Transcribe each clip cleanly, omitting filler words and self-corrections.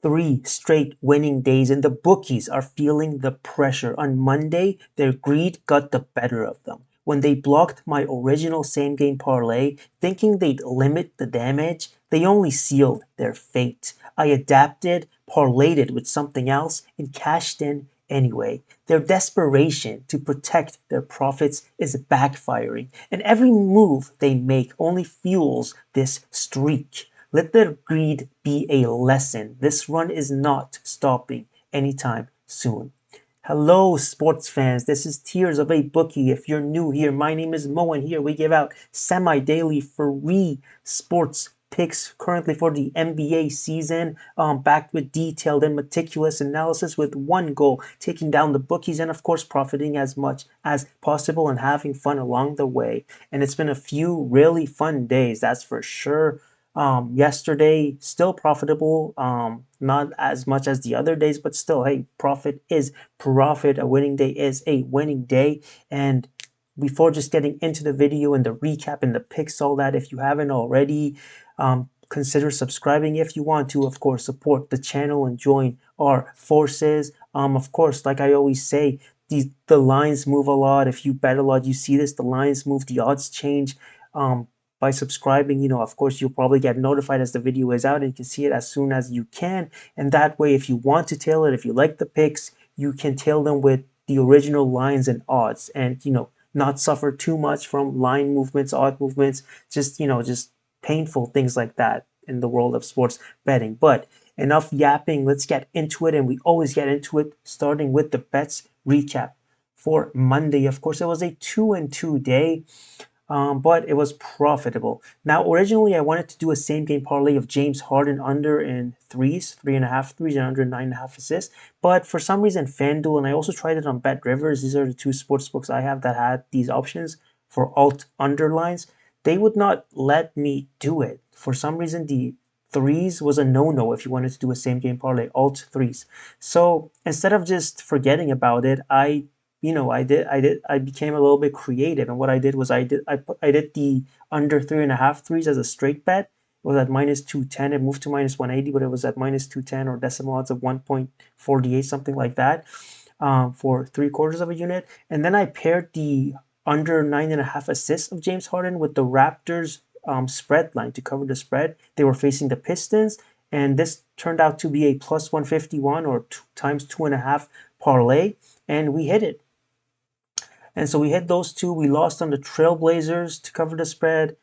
3 straight winning days, and the bookies are feeling the pressure. On Monday, their greed got the better of them. When they blocked my original same game parlay, thinking they'd limit the damage, they only sealed their fate. I adapted, parlayed it with something else, and cashed in anyway. Their desperation to protect their profits is backfiring, and every move they make only fuels this streak. Let their greed be a lesson. This run is not stopping anytime soon. Hello, sports fans. This is Tears of a Bookie. If you're new here, my name is Mo, and here we give out semi-daily free sports picks currently for the NBA season, backed with detailed and meticulous analysis with one goal, taking down the bookies and, of course, profiting as much as possible and having fun along the way. And it's been a few really fun days, that's for sure. Yesterday, still profitable, not as much as the other days, but still, hey, profit is profit. A winning day is a winning day. And before just getting into the video and the recap and the picks, all that, if you haven't already, consider subscribing if you want to, of course, support the channel and join our forces. Of course, like I always say, the lines move a lot. If you bet a lot, you see this, the lines move, the odds change. By subscribing, of course, you'll probably get notified as the video is out and you can see it as soon as you can. And that way, if you want to tail it, if you like the picks, you can tail them with the original lines and odds and, not suffer too much from line movements, odd movements, just painful things like that in the world of sports betting. But enough yapping, let's get into it. And we always get into it starting with the bets recap for Monday. Of course, it was a 2-2 day. But it was profitable. Now, originally, I wanted to do a same game parlay of James Harden under in threes, 3.5 threes, and under 9.5 assists. But for some reason, FanDuel, and I also tried it on Bet Rivers, these are the two sports books I have that had these options for alt underlines. They would not let me do it. For some reason, the threes was a no-no if you wanted to do a same game parlay, alt threes. So instead of just forgetting about it, I became a little bit creative, and what I did was I did the under 3.5 threes as a straight bet. It was at minus 210. It moved to minus 180, but it was at minus 210 or decimal odds of 1.48, something like that, for 3/4 of a unit. And then I paired the under 9.5 assists of James Harden with the Raptors spread line to cover the spread. They were facing the Pistons, and this turned out to be a plus 151 or 2 times 2.5 parlay, and we hit it. And so we hit those two. We lost on the Trailblazers to cover the spread.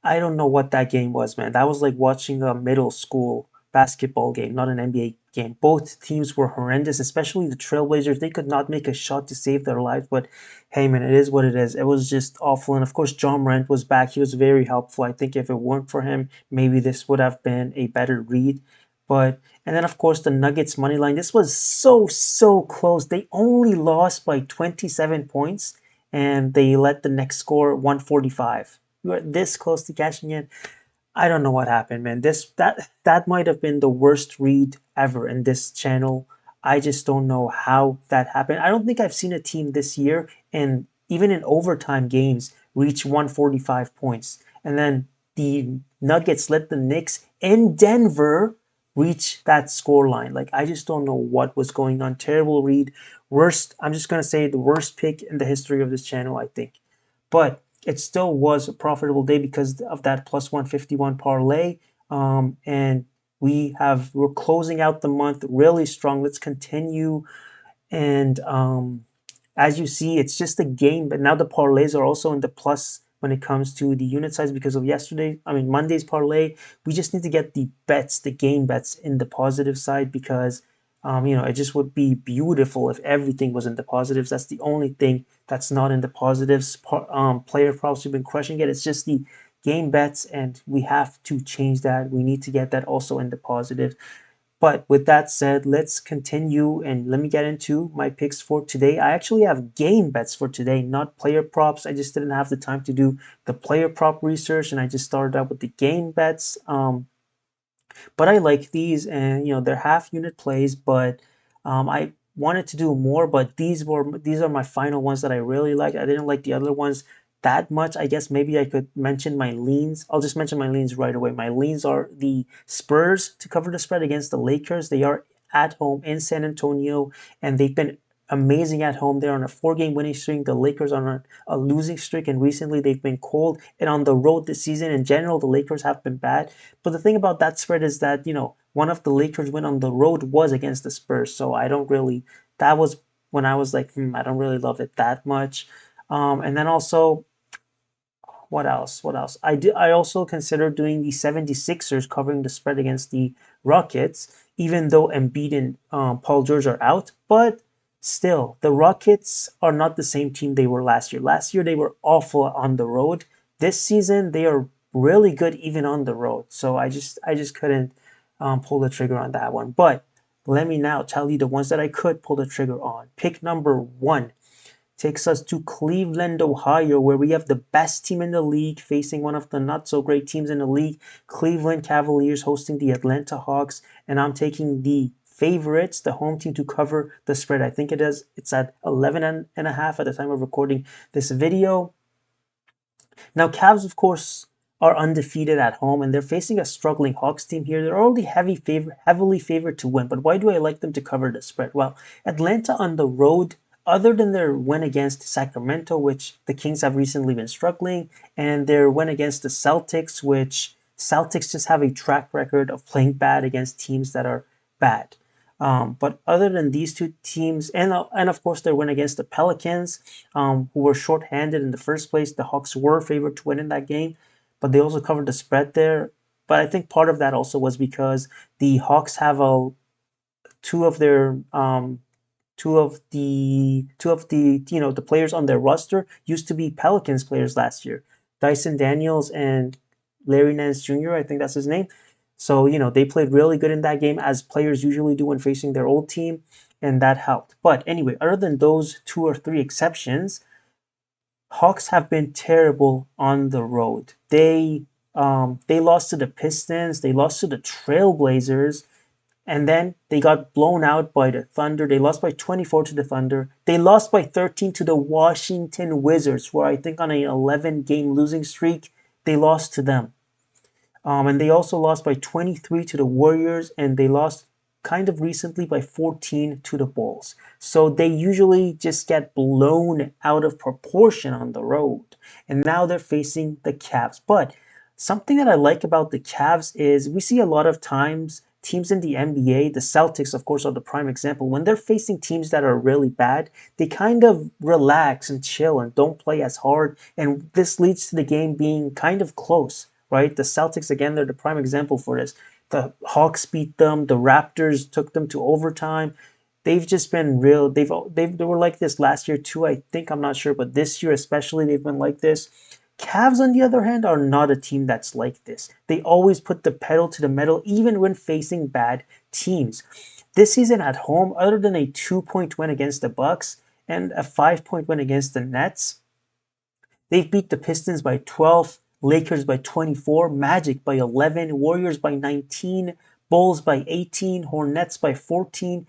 I don't know what that game was, man. That was like watching a middle school basketball game, not an NBA game. Both teams were horrendous, especially the Trailblazers. They could not make a shot to save their lives, but hey, man, it is what it is. It was just awful. And of course, John Morant was back. He was very helpful. I think if it weren't for him, maybe this would have been a better read. And then of course the Nuggets money line. This was so close. They only lost by 27 points, and they let the next score 145. We were this close to cashing in. I don't know what happened, man. That might have been the worst read ever in this channel. I just don't know how that happened. I don't think I've seen a team this year, and even in overtime games, reach 145 points. And then the Nuggets let the Knicks in Denver reach that score line. Like, I just don't know what was going on. Terrible read. Worst, I'm just going to say the worst pick in the history of this channel, I think. But it still was a profitable day because of that plus 151 parlay. And we're closing out the month really strong. Let's continue. And as you see, it's just a game, but now the parlays are also in the plus when it comes to the unit size because of Monday's parlay. We just need to get the bets, the game bets in the positive side because, it just would be beautiful if everything was in the positives. That's the only thing that's not in the positives. Player props have been crushing it. It's just the game bets, and we have to change that. We need to get that also in the positive. But with that said, let's continue and let me get into my picks for today. I actually have game bets for today, not player props. I just didn't have the time to do the player prop research, and I just started out with the game bets. But I like these, and they're half unit plays, but I wanted to do more, but these are my final ones that I really like. I didn't like the other ones that much. I guess maybe I could mention my leans. I'll just mention my leans right away. My leans are the Spurs to cover the spread against the Lakers. They are at home in San Antonio, and they've been amazing at home. They're on a 4 game winning streak. The Lakers are on a losing streak, and recently they've been cold. And on the road this season in general, the Lakers have been bad. But the thing about that spread is that, one of the Lakers win on the road was against the Spurs. So I don't really, that was when I was like, I don't really love it that much. And then also, what else? What else? I also considered doing the 76ers covering the spread against the Rockets, even though Embiid and Paul George are out. But still, the Rockets are not the same team they were last year. Last year they were awful on the road. This season they are really good even on the road. So I just couldn't pull the trigger on that one. But let me now tell you the ones that I could pull the trigger on. Pick number one takes us to Cleveland, Ohio, where we have the best team in the league facing one of the not so great teams in the league, Cleveland Cavaliers hosting the Atlanta Hawks, and I'm taking the favorites, the home team, to cover the spread. I think it's at 11 and a half at the time of recording this video. Now, Cavs, of course, are undefeated at home, and they're facing a struggling Hawks team here. They're already heavily favored to win, but why do I like them to cover the spread? Well, Atlanta on the road, other than their win against Sacramento, which the Kings have recently been struggling, and their win against the Celtics, which Celtics just have a track record of playing bad against teams that are bad. But other than these two teams, and of course their win against the Pelicans, who were shorthanded in the first place, the Hawks were favored to win in that game, but they also covered the spread there. But I think part of that also was because the Hawks have two of their two of the the players on their roster used to be Pelicans players last year, Dyson Daniels and Larry Nance Jr. I think that's his name. So they played really good in that game, as players usually do when facing their old team, and that helped. But anyway, other than those two or three exceptions, Hawks have been terrible on the road. They lost to the Pistons, they lost to the Trailblazers, and then they got blown out by the Thunder. They lost by 24 to the Thunder. They lost by 13 to the Washington Wizards, where I think on an 11-game losing streak, they lost to them. And they also lost by 23 to the Warriors, and they lost kind of recently by 14 to the Bulls. So they usually just get blown out of proportion on the road. And now they're facing the Cavs. But something that I like about the Cavs is we see a lot of times teams in the NBA, the Celtics, of course, are the prime example. When they're facing teams that are really bad, they kind of relax and chill and don't play as hard. And this leads to the game being kind of close, right? The Celtics, again, they're the prime example for this. The Hawks beat them. The Raptors took them to overtime. They've just been real. They were like this last year too, I think. I'm not sure, but this year especially, they've been like this. Cavs, on the other hand, are not a team that's like this. They always put the pedal to the metal, even when facing bad teams. This season at home, other than a 2-point win against the Bucks and a 5-point win against the Nets, they've beat the Pistons by 12, Lakers by 24, Magic by 11, Warriors by 19, Bulls by 18, Hornets by 14,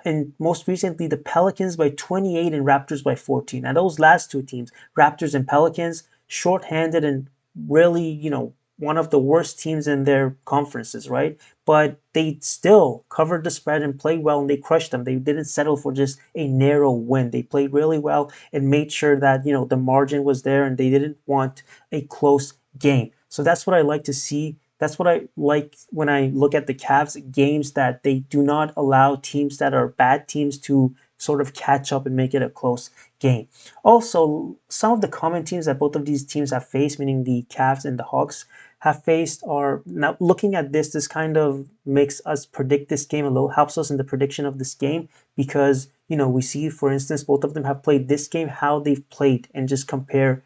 and most recently the Pelicans by 28 and Raptors by 14. Now those last two teams, Raptors and Pelicans, shorthanded and really, one of the worst teams in their conferences, right? But they still covered the spread and played well, and they crushed them. They didn't settle for just a narrow win. They played really well and made sure that, the margin was there, and they didn't want a close game. So that's what I like to see. That's what I like when I look at the Cavs games, that they do not allow teams that are bad teams to sort of catch up and make it a close game. Also, some of the common teams that both of these teams have faced, meaning the Cavs and the Hawks, have faced are, now looking at this kind of makes us predict this game a little, helps us in the prediction of this game, because, we see, for instance, both of them have played this game, how they've played, and just compare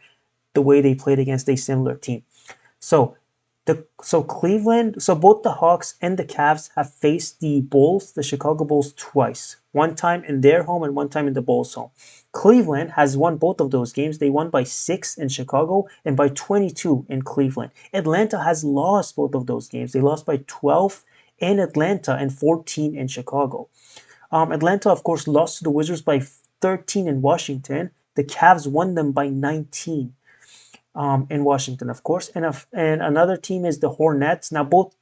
the way they played against a similar team. So Cleveland, so both the Hawks and the Cavs have faced the Bulls, the Chicago Bulls, twice. One time in their home and one time in the Bulls' home. Cleveland has won both of those games. They won by 6 in Chicago and by 22 in Cleveland. Atlanta has lost both of those games. They lost by 12 in Atlanta and 14 in Chicago. Atlanta, of course, lost to the Wizards by 13 in Washington. The Cavs won them by 19. in Washington, of course, and another team is the Hornets. Now, both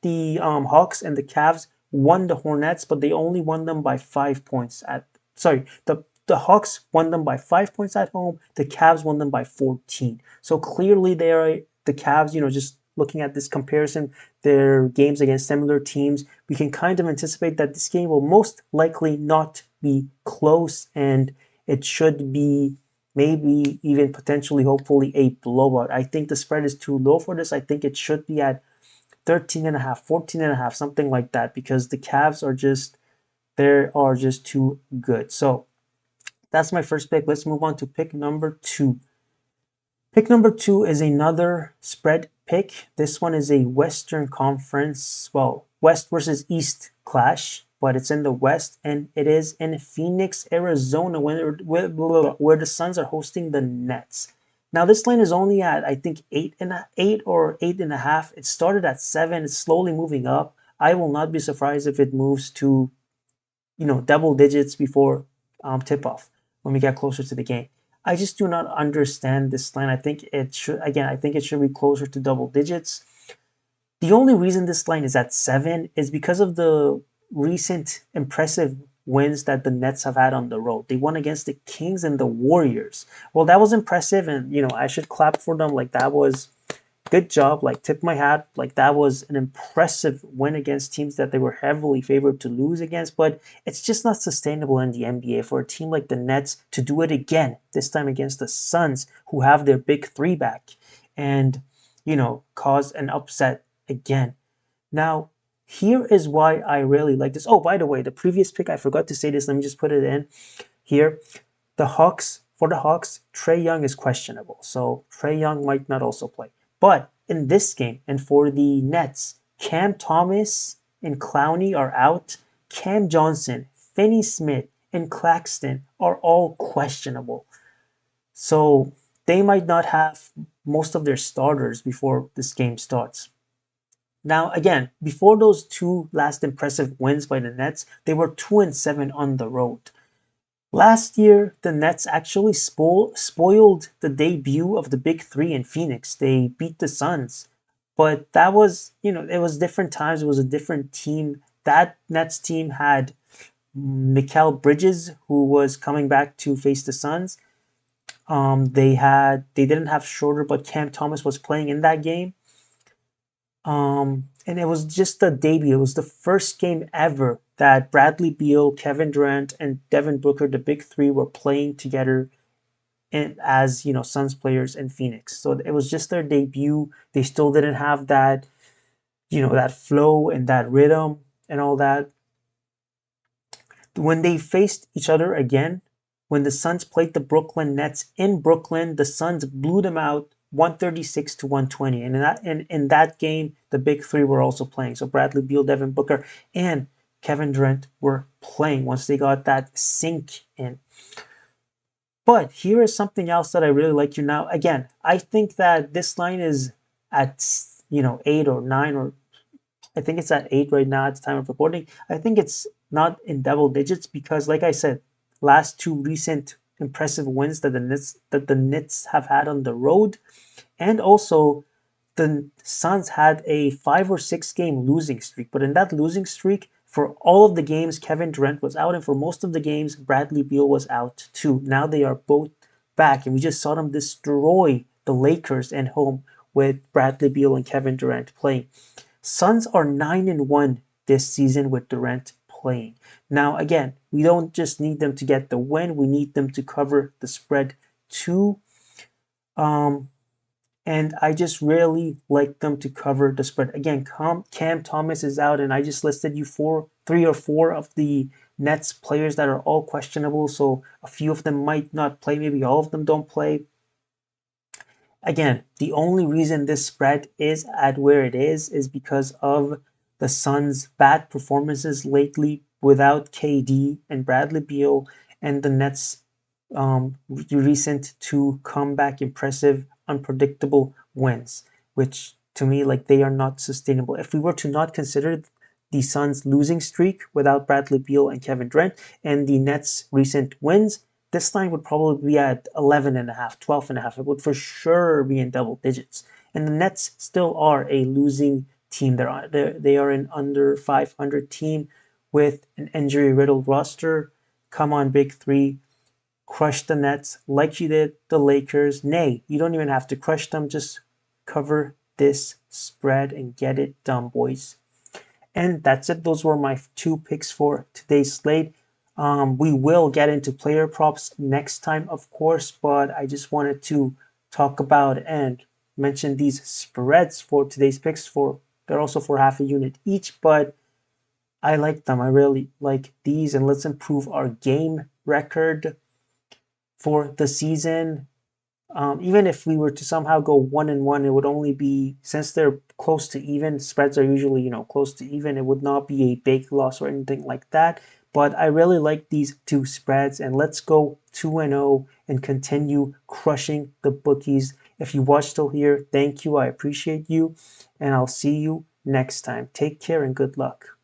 the Hawks and the Cavs won the Hornets, but they only won them by 5 points at. Sorry, the Hawks won them by 5 points at home. The Cavs won them by 14. So clearly, they are the Cavs. Just looking at this comparison, their games against similar teams, we can kind of anticipate that this game will most likely not be close, and it should be maybe even potentially, hopefully, a blowout. I think the spread is too low for this. I think it should be at 13 and a half, 14 and a half, something like that, because the Cavs are just too good. So that's my first pick. Let's move on to pick number two. Pick number two is another spread pick. This one is a Western Conference, well, West versus East clash, but it's in the West, and it is in Phoenix, Arizona, where the Suns are hosting the Nets. Now this line is only at, I think, 8 or 8.5. It started at 7. It's slowly moving up. I will not be surprised if it moves to double digits before tip off when we get closer to the game. I just do not understand this line. I think it should be closer to double digits. The only reason this line is at 7 is because of the recent impressive wins that the Nets have had on the road. They won against the Kings and the Warriors. Well, that was impressive, and I should clap for them. Like, that was good job. Like, tip my hat. Like, that was an impressive win against teams that they were heavily favored to lose against. But it's just not sustainable in the NBA for a team like the Nets to do it again, this time against the Suns, who have their big three back, and cause an upset again. Now, here is why I really like this. Oh, by the way, the previous pick, I forgot to say this. Let me just put it in here. For the Hawks, Trae Young is questionable. So Trae Young might not also play. But in this game, and for the Nets, Cam Thomas and Clowney are out. Cam Johnson, Finney Smith, and Claxton are all questionable. So they might not have most of their starters before this game starts. Now, again, before those two last impressive wins by the Nets, they were 2-7 on the road. Last year, the Nets actually spoiled the debut of the Big Three in Phoenix. They beat the Suns, but that was, it was different times. It was a different team. That Nets team had Mikal Bridges, who was coming back to face the Suns. They didn't have Schroeder, but Cam Thomas was playing in that game. And it was just a debut. It was the first game ever that Bradley Beal, Kevin Durant, and Devin Booker, the big three, were playing together as Suns players in Phoenix. So it was just their debut. They still didn't have that, that flow and that rhythm and all that. When they faced each other again, when the Suns played the Brooklyn Nets in Brooklyn, the Suns blew them out 136 to 120. And in that game, the big three were also playing. So Bradley Beal, Devin Booker, and Kevin Durant were playing once they got that sync in. But here is something else that I really like here now. Again, I think that this line is at 8 or 9, or I think it's at 8 right now at the time of recording. I think it's not in double digits because, like I said, last two recent impressive wins that the Nets have had on the road, and also the Suns had a 5 or 6 game losing streak. But in that losing streak, for all of the games, Kevin Durant was out, and for most of the games, Bradley Beal was out too. Now they are both back, and we just saw them destroy the Lakers at home with Bradley Beal and Kevin Durant playing. Suns are 9-1 this season with Durant playing. Now, again, we don't just need them to get the win, we need them to cover the spread too. And I just really like them to cover the spread. Again, Cam Thomas is out, and I just listed you 3 or 4 of the Nets players that are all questionable. So a few of them might not play, maybe all of them don't play. Again, the only reason this spread is at where it is because of the Suns' bad performances lately without KD and Bradley Beal, and the Nets' recent 2 comeback impressive unpredictable wins, which to me, like, they are not sustainable. If we were to not consider the Suns' losing streak without Bradley Beal and Kevin Durant and the Nets' recent wins, this line would probably be at 11.5, 12.5. It would for sure be in double digits. And the Nets still are a losing team. They are an under 500 team with an injury-riddled roster. Come on, Big Three. Crush the Nets like you did the Lakers. Nay, you don't even have to crush them. Just cover this spread and get it done, boys. And that's it. Those were my two picks for today's slate. We will get into player props next time, of course, but I just wanted to talk about and mention these spreads for today's picks. They're also for half a unit each, but I like them. I really like these, and let's improve our game record for the season. Even if we were to somehow go 1-1, it would only be, since they're close to even, spreads are usually, close to even, it would not be a big loss or anything like that. But I really like these two spreads, and let's go 2-0 and continue crushing the bookies. If you watched till here, thank you. I appreciate you, and I'll see you next time. Take care and good luck.